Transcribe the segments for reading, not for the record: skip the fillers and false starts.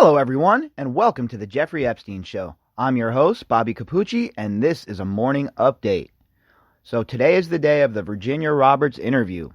Hello, everyone, and welcome to the Jeffrey Epstein Show. I'm your host, Bobbycapucci, and this is a morning update. So today is the day of the Virginia Roberts interview,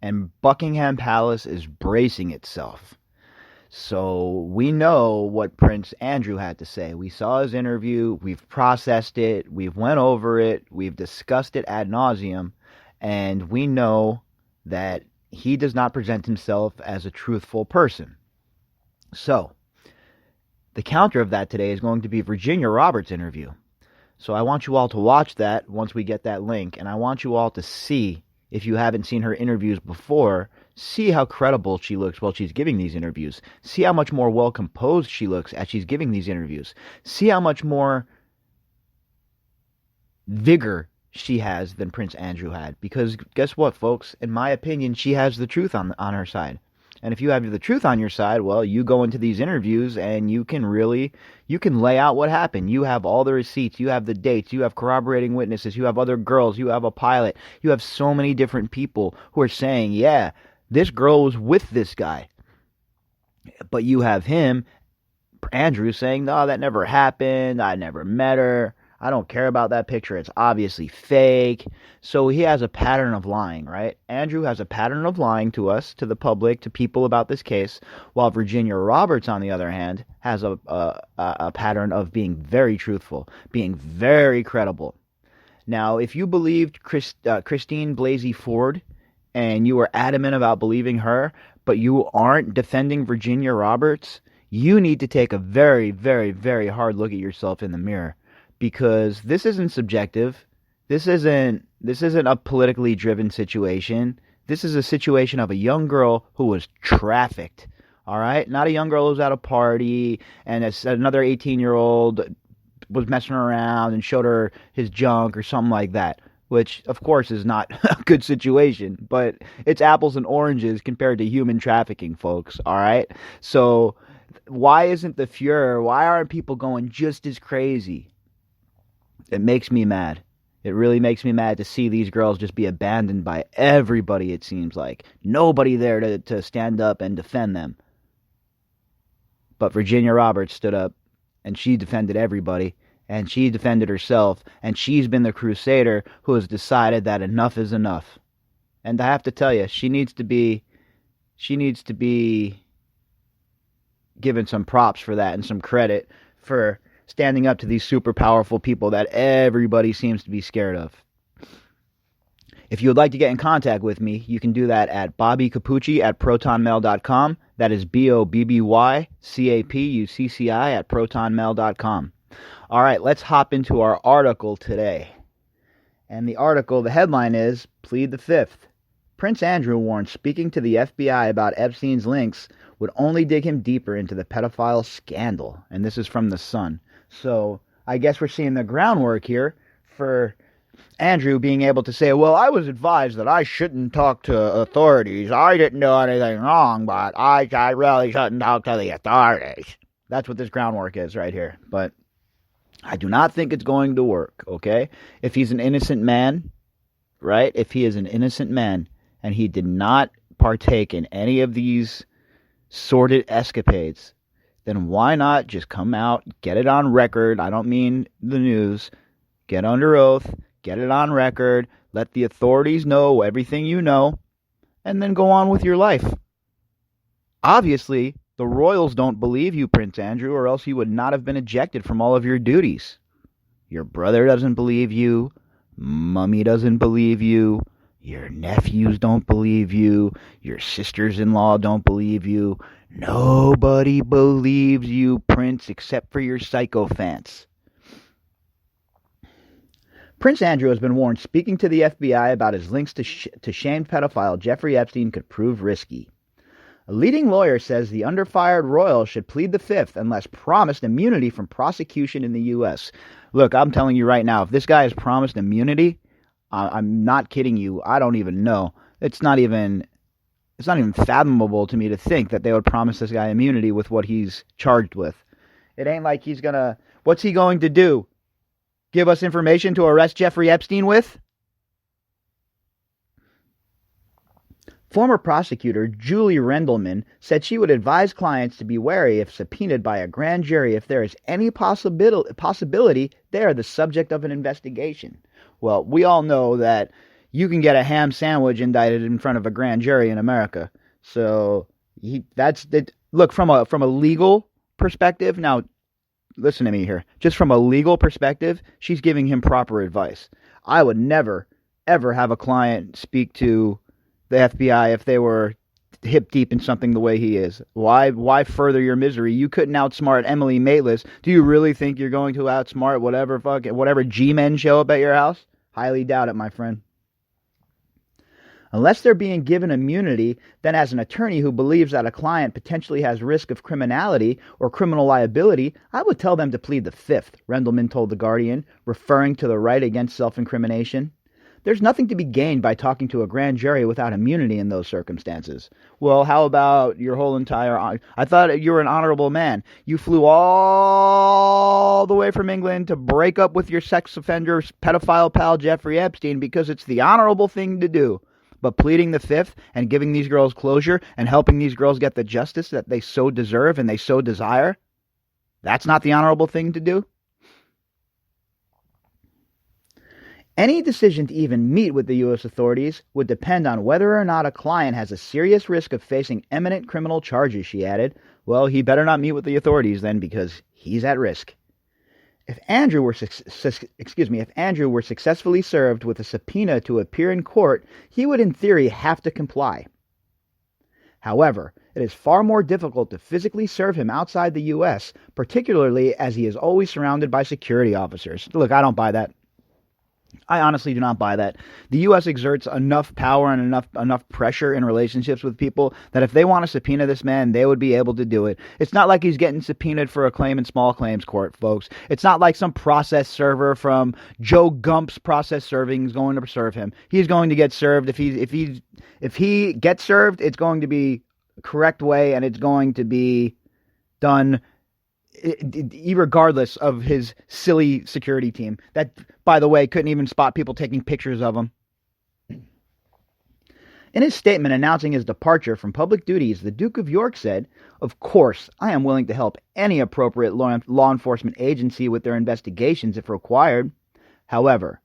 and Buckingham Palace is bracing itself. So we know what Prince Andrew had to say. We saw his interview, we've processed it, we've went over it, we've discussed it ad nauseum, and we know that he does not present himself as a truthful person. So, the counter of that today is going to be Virginia Roberts' interview. So I want you all to watch that once we get that link, and I want you all to see, if you haven't seen her interviews before, see how credible she looks while she's giving these interviews. See how much more well-composed she looks as she's giving these interviews. See how much more vigor she has than Prince Andrew had. Because guess what, folks? In my opinion, she has the truth on her side. And if you have the truth on your side, well, you go into these interviews and you can lay out what happened. You have all the receipts, you have the dates, you have corroborating witnesses, you have other girls, you have a pilot, you have so many different people who are saying, yeah, this girl was with this guy. But you have him, Andrew, saying, no, that never happened, I never met her. I don't care about that picture. It's obviously fake. So he has a pattern of lying, right? Andrew has a pattern of lying to us, to the public, to people about this case, while Virginia Roberts, on the other hand, has a pattern of being very truthful, being very credible. Now, if you believed Christine Blasey Ford and you were adamant about believing her, but you aren't defending Virginia Roberts, you need to take a very, very, very hard look at yourself in the mirror. Because this isn't subjective. This isn't a politically driven situation. This is a situation of a young girl who was trafficked. All right? Not a young girl who was at a party and another 18-year-old was messing around and showed her his junk or something like that. Which, of course, is not a good situation. But it's apples and oranges compared to human trafficking, folks. All right? So why isn't the furor? Why aren't people going just as crazy? It makes me mad. It really makes me mad to see these girls just be abandoned by everybody, it seems like. Nobody there to stand up and defend them. But Virginia Roberts stood up, and she defended everybody, and she defended herself, and she's been the crusader who has decided that enough is enough. And I have to tell you, she needs to be given some props for that and some credit for standing up to these super powerful people that everybody seems to be scared of. If you would like to get in contact with me, you can do that at bobbycapucci@protonmail.com. That is BOBBYCAPUCCI@protonmail.com. All right, let's hop into our article today. And the article, the headline is, Plead the Fifth. Prince Andrew warned speaking to the FBI about Epstein's links would only dig him deeper into the pedophile scandal. And this is from The Sun. So I guess we're seeing the groundwork here for Andrew being able to say, well, I was advised that I shouldn't talk to authorities. I didn't do anything wrong, but I really shouldn't talk to the authorities. That's what this groundwork is right here. But I do not think it's going to work, okay? If he's an innocent man, right? If he is an innocent man and he did not partake in any of these sordid escapades, then why not just come out, get it on record? I don't mean the news. Get under oath, get it on record, let the authorities know everything you know, and then go on with your life. Obviously, the royals don't believe you, Prince Andrew, or else you would not have been ejected from all of your duties. Your brother doesn't believe you, Mummy doesn't believe you, your nephews don't believe you, your sisters-in-law don't believe you. Nobody believes you, Prince, except for your sycophants. Prince Andrew has been warned speaking to the FBI about his links to shamed pedophile Jeffrey Epstein could prove risky. A leading lawyer says the under-fired royal should plead the fifth unless promised immunity from prosecution in the U.S. Look, I'm telling you right now, if this guy is promised immunity, I'm not kidding you, I don't even know. It's not even fathomable to me to think that they would promise this guy immunity with what he's charged with. It ain't like he's gonna... What's he going to do? Give us information to arrest Jeffrey Epstein with? Former prosecutor Julie Rendelman said she would advise clients to be wary if subpoenaed by a grand jury if there is any possibility they are the subject of an investigation. Well, we all know that you can get a ham sandwich indicted in front of a grand jury in America. So that's it. Look, from a legal perspective, now listen to me here. Just from a legal perspective, she's giving him proper advice. I would never, ever have a client speak to the FBI if they were hip deep in something the way he is. Why further your misery? You couldn't outsmart Emily Maitlis. Do you really think you're going to outsmart whatever G-men show up at your house? Highly doubt it, my friend. Unless they're being given immunity, then as an attorney who believes that a client potentially has risk of criminality or criminal liability, I would tell them to plead the fifth, Rendelman told The Guardian, referring to the right against self-incrimination. There's nothing to be gained by talking to a grand jury without immunity in those circumstances. Well, how about your whole entire... I thought you were an honorable man. You flew all the way from England to break up with your sex offender pedophile pal Jeffrey Epstein because it's the honorable thing to do. But pleading the fifth and giving these girls closure and helping these girls get the justice that they so deserve and they so desire, that's not the honorable thing to do? Any decision to even meet with the U.S. authorities would depend on whether or not a client has a serious risk of facing imminent criminal charges, she added. Well, he better not meet with the authorities then, because he's at risk. If Andrew were successfully served with a subpoena to appear in court, he would in theory have to comply. However, it is far more difficult to physically serve him outside the U.S., particularly as he is always surrounded by security officers. Look, I don't buy that. I honestly do not buy that. The U.S. exerts enough power and enough pressure in relationships with people that if they want to subpoena this man, they would be able to do it. It's not like he's getting subpoenaed for a claim in small claims court, folks. It's not like some process server from Joe Gump's process serving is going to serve him. He's going to get served. If he gets served, it's going to be the correct way, and it's going to be done regardless of his silly security team that, by the way, couldn't even spot people taking pictures of him. In his statement announcing his departure from public duties, the Duke of York said, "Of course, I am willing to help any appropriate law enforcement agency with their investigations if required. However,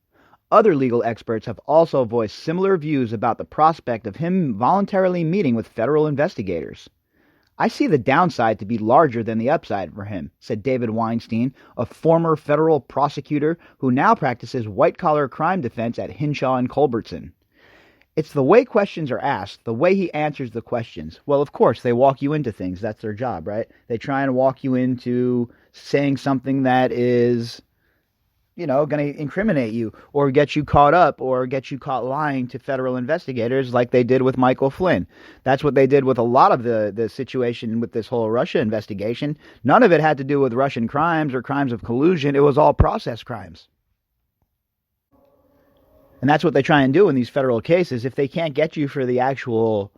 other legal experts have also voiced similar views about the prospect of him voluntarily meeting with federal investigators. I see the downside to be larger than the upside for him," said David Weinstein, a former federal prosecutor who now practices white-collar crime defense at Hinshaw and Culbertson. "It's the way questions are asked, the way he answers the questions." Well, of course, they walk you into things. That's their job, right? They try and walk you into saying something that is, going to incriminate you or get you caught up or get you caught lying to federal investigators like they did with Michael Flynn. That's what they did with a lot of the situation with this whole Russia investigation. None of it had to do with Russian crimes or crimes of collusion. It was all process crimes. And that's what they try and do in these federal cases. If they can't get you for the actual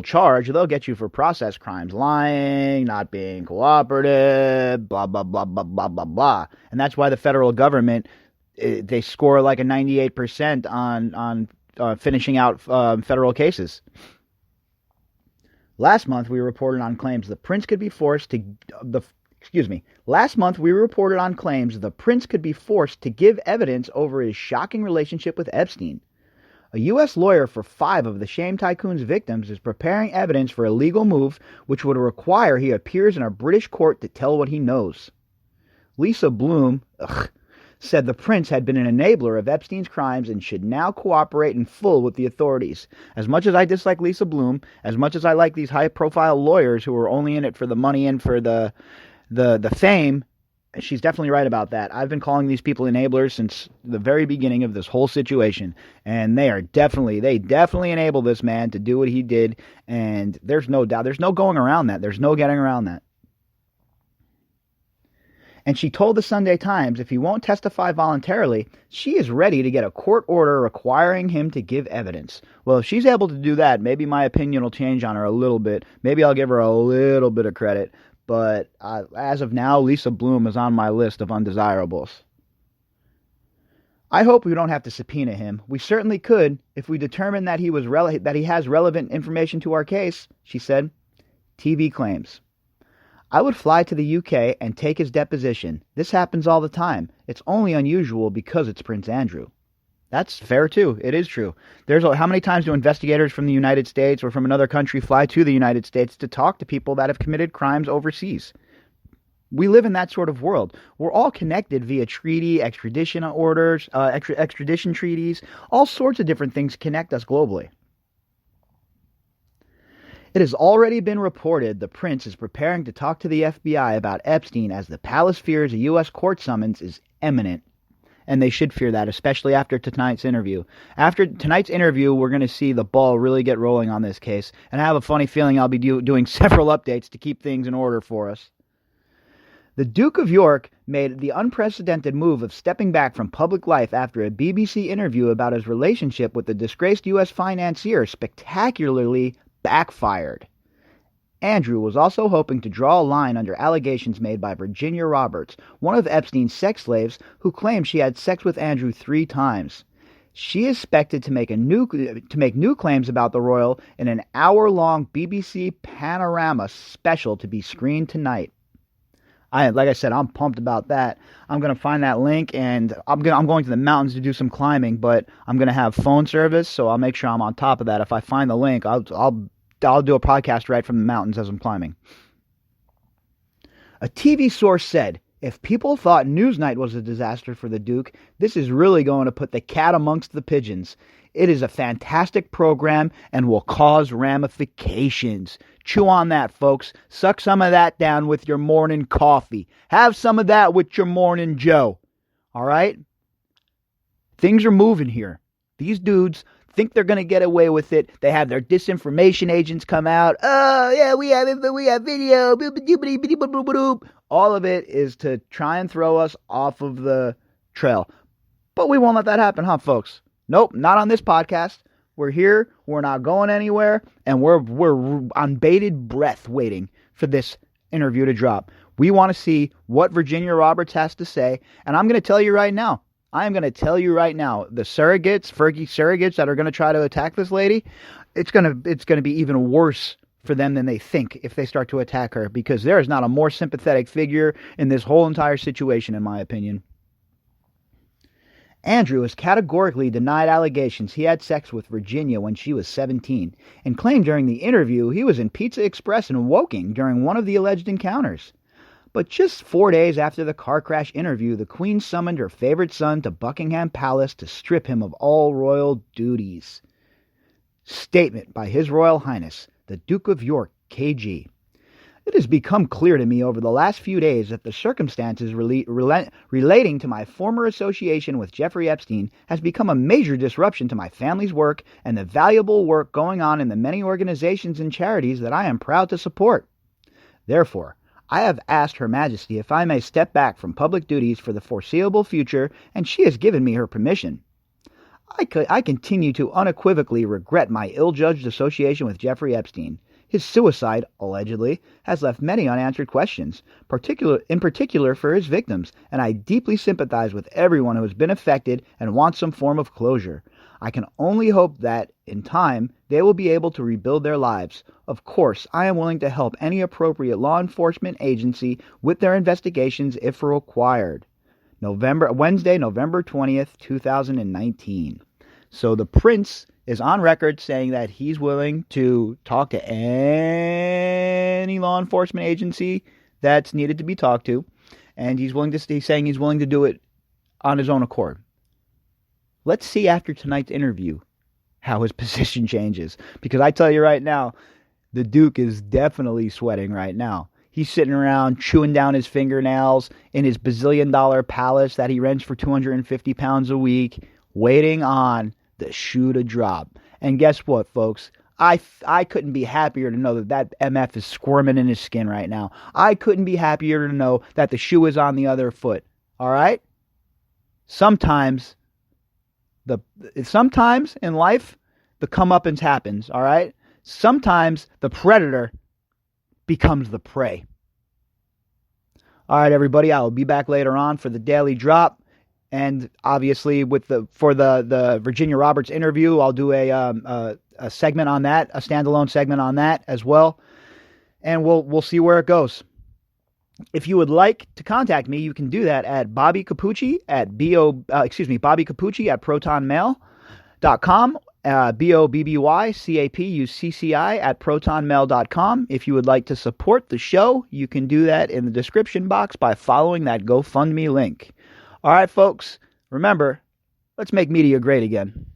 charge, they'll get you for process crimes, lying, not being cooperative, blah, blah, blah, blah, blah, blah, blah. And that's why the federal government, they score like a 98% on finishing out federal cases. Last month, we reported on claims the prince could be forced to give evidence over his shocking relationship with Epstein. A U.S. lawyer for 5 of the shame tycoon's victims is preparing evidence for a legal move which would require he appears in a British court to tell what he knows. Lisa Bloom said the prince had been an enabler of Epstein's crimes and should now cooperate in full with the authorities. As much as I dislike Lisa Bloom, as much as I like these high-profile lawyers who are only in it for the money and for the fame, she's definitely right about that. I've been calling these people enablers since the very beginning of this whole situation, and they definitely enable this man to do what he did, and there's no doubt, there's no going around that. There's no getting around that. And she told the Sunday Times if he won't testify voluntarily, she is ready to get a court order requiring him to give evidence. Well, if she's able to do that, maybe my opinion will change on her a little bit. Maybe I'll give her a little bit of credit. But as of now, Lisa Bloom is on my list of undesirables. I hope we don't have to subpoena him. We certainly could if we determine that that he has relevant information to our case, she said. TV claims. I would fly to the UK and take his deposition. This happens all the time. It's only unusual because it's Prince Andrew. That's fair too. It is true. How many times do investigators from the United States or from another country fly to the United States to talk to people that have committed crimes overseas? We live in that sort of world. We're all connected via treaty, extradition orders, extradition treaties. All sorts of different things connect us globally. It has already been reported the prince is preparing to talk to the FBI about Epstein as the palace fears a U.S. court summons is imminent. And they should fear that, especially after tonight's interview. After tonight's interview, we're going to see the ball really get rolling on this case. And I have a funny feeling I'll be doing several updates to keep things in order for us. The Duke of York made the unprecedented move of stepping back from public life after a BBC interview about his relationship with the disgraced U.S. financier spectacularly backfired. Andrew was also hoping to draw a line under allegations made by Virginia Roberts, one of Epstein's sex slaves, who claimed she had sex with Andrew 3 times. She is expected to make new claims about the royal in an hour-long BBC Panorama special to be screened tonight. Like I said, I'm pumped about that. I'm going to find that link, and I'm going to the mountains to do some climbing, but I'm going to have phone service, so I'll make sure I'm on top of that. If I find the link, I'll do a podcast right from the mountains as I'm climbing. A TV source said, if people thought Newsnight was a disaster for the Duke, this is really going to put the cat amongst the pigeons. It is a fantastic program and will cause ramifications. Chew on that, folks. Suck some of that down with your morning coffee. Have some of that with your morning Joe. All right? Things are moving here. These dudes think they're going to get away with it. They have their disinformation agents come out. Oh, yeah, we have video. All of it is to try and throw us off of the trail. But we won't let that happen, huh, folks? Nope, not on this podcast. We're here, we're not going anywhere, and we're on bated breath waiting for this interview to drop. We want to see what Virginia Roberts has to say, and I'm going to tell you right now, the surrogates, Fergie surrogates that are going to try to attack this lady, it's going to be even worse for them than they think if they start to attack her, because there is not a more sympathetic figure in this whole entire situation, in my opinion. Andrew has categorically denied allegations he had sex with Virginia when she was 17, and claimed during the interview he was in Pizza Express in Woking during one of the alleged encounters. But just 4 days after the car crash interview, the Queen summoned her favorite son to Buckingham Palace to strip him of all royal duties. Statement by His Royal Highness, the Duke of York, KG. It has become clear to me over the last few days that the circumstances relating to my former association with Jeffrey Epstein has become a major disruption to my family's work and the valuable work going on in the many organizations and charities that I am proud to support. Therefore, I have asked Her Majesty if I may step back from public duties for the foreseeable future, and she has given me her permission. I continue to unequivocally regret my ill-judged association with Jeffrey Epstein. His suicide, allegedly, has left many unanswered questions, in particular for his victims, and I deeply sympathize with everyone who has been affected and wants some form of closure. I can only hope that, in time, they will be able to rebuild their lives. Of course, I am willing to help any appropriate law enforcement agency with their investigations if required. Wednesday, November 20th, 2019. So the prince is on record saying that he's willing to talk to any law enforcement agency that's needed to be talked to, and he's saying he's willing to do it on his own accord. Let's see after tonight's interview how his position changes, because I tell you right now, the Duke is definitely sweating right now. He's sitting around chewing down his fingernails in his bazillion-dollar palace that he rents for 250 pounds a week, waiting on the shoe to drop. And guess what, folks? I couldn't be happier to know that MF is squirming in his skin right now. I couldn't be happier to know that the shoe is on the other foot. All right? Sometimes in life, the comeuppance happens. All right? Sometimes the predator becomes the prey. All right, everybody. I will be back later on for the daily drop. And obviously, for the Virginia Roberts interview, I'll do a segment on that, a standalone segment on that as well, and we'll see where it goes. If you would like to contact me, you can do that at Bobbycapucci at Bobbycapucci at protonmail.com. BOBBYCAPUCCI at protonmail.com. If you would like to support the show, you can do that in the description box by following that GoFundMe link. All right, folks, remember, let's make media great again.